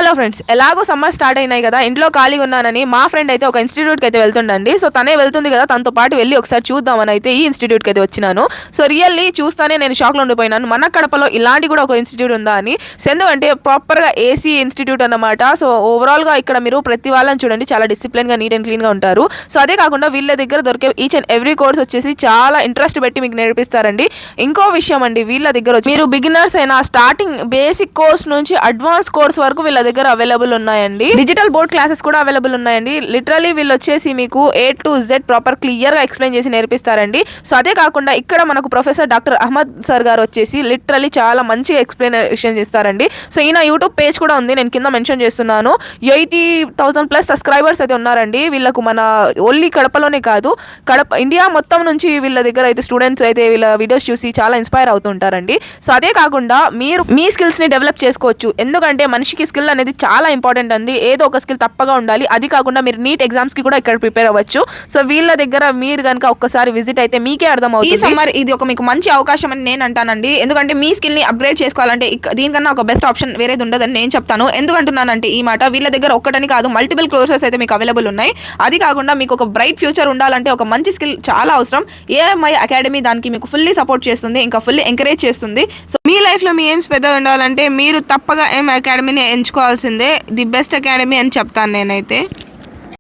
Hello friends, ఎలాగో summer start అయినాయి కదా, ఇంట్లో ఖాళీగా ఉన్నానని మా ఫ్రెండ్ అయితే ఒక ఇన్స్టిట్యూట్కి అయితే వెళ్తుండండి. సో తనే వెళ్తుంది కదా, తనతో పాటు వెళ్ళి ఒకసారి చూద్దామని అయితే ఈ ఇన్స్టిట్యూట్కి అయితే వచ్చినాను. సో రియల్లీ చూస్తానే నేను షాక్లో ఉండిపోయినాను. మన కడపలో ఇలాంటి కూడా ఒక ఇన్స్టిట్యూట్ ఉందా అని. సో ఎందుకంటే ప్రాపర్గా ఏసీ ఇన్స్టిట్యూట్ అన్నమాట. సో ఓవరాల్గా ఇక్కడ మీరు ప్రతి వాళ్ళని చూడండి, చాలా డిసిప్లిన్గా నీట్ అండ్ క్లీన్గా ఉంటారు. సో అదే కాకుండా వీళ్ళ దగ్గర దొరికే ఈచ్ అండ్ ఎవ్రీ కోర్స్ వచ్చేసి చాలా ఇంట్రెస్ట్ పెట్టి మీకు నేర్పిస్తారండి. ఇంకో విషయం అండి, వీళ్ళ దగ్గర వచ్చి మీరు బిగినర్స్ అయినా స్టార్టింగ్ బేసిక్ కోర్స్ నుంచి అడ్వాన్స్ కోర్స్ వరకు వీళ్ళ దగ్గర అవైలబుల్ ఉన్నాయండి. డిజిటల్ బోర్డ్ క్లాసెస్ కూడా అవైలబుల్ ఉన్నాయండి. లిటరలీ వీళ్ళు వచ్చేసి మీకు A to Z proper clear గా ఎక్స్ప్లెయిన్ చేసి నేర్పిస్తారండి. సో అదే కాకుండా ఇక్కడ మనకు ప్రొఫెసర్ డాక్టర్ అహ్మద్ సార్ గారు వచ్చేసి లిటరలీ చాలా మంచిగా ఎక్స్ప్లెనేషన్ చేస్తారండి. సో ఈయన యూట్యూబ్ పేజ్ కూడా ఉంది, నేను కింద మెన్షన్ చేస్తున్నాను. 80,000+ సబ్స్క్రైబర్స్ అయితే ఉన్నారండి వీళ్ళకు. మన ఓన్లీ కడపలోనే కాదు, ఇండియా మొత్తం నుంచి వీళ్ళ దగ్గర అయితే స్టూడెంట్స్ అయితే వీళ్ళ వీడియోస్ చూసి చాలా ఇన్స్పైర్ అవుతుంటారండి. సో అదే కాకుండా మీరు మీ స్కిల్స్ ని డెవలప్ చేసుకోవచ్చు. ఎందుకంటే మనిషికి స్కిల్ అనేది చాలా ఇంపార్టెంట్ అండి. ఏదో ఒక స్కిల్ తప్పగా ఉండాలి. అది కాకుండా మీరు నీట్ ఎగ్జామ్స్ కి కూడా ఇక్కడ ప్రిపేర్ అవ్వచ్చు. సో వీళ్ళ దగ్గర మీరు కనుక ఒక్కసారి విజిట్ అయితే మీకే అర్థమవుతుంది. ఈ సమ్మర్ ఇది ఒక మీకు మంచి అవకాశం అని నేను అంటానండి. ఎందుకంటే మీ స్కిల్ ని అప్గ్రేడ్ చేసుకోవాలంటే దీనికన్నా ఒక బెస్ట్ ఆప్షన్ వేరేది ఉండదని నేను చెప్తాను. ఎందుకంటున్నానంటే ఈ మాట, వీళ్ళ దగ్గర ఒక్కటని కాదు, మల్టిపుల్ కోర్సెస్ అయితే మీకు అవైలబుల్ ఉన్నాయి. అది కాకుండా మీకు ఒక బ్రైట్ ఫ్యూచర్ ఉండాలంటే ఒక మంచి స్కిల్ చాలా అవసరం. ఏఎంఐ అకాడమీ దానికి మీకు ఫుల్లీ సపోర్ట్ చేస్తుంది, ఇంకా ఫుల్లీ ఎంకరేజ్ చేస్తుంది. సో మీ లైఫ్ లో మీ ఎయిమ్స్ పెద్దగా ఉండాలంటే మీరు తప్పగా ఏం అకాడమీని ఎంచుకోవాల్సిందే. ది బెస్ట్ అకాడమీ అని చెప్తాను నేనైతే.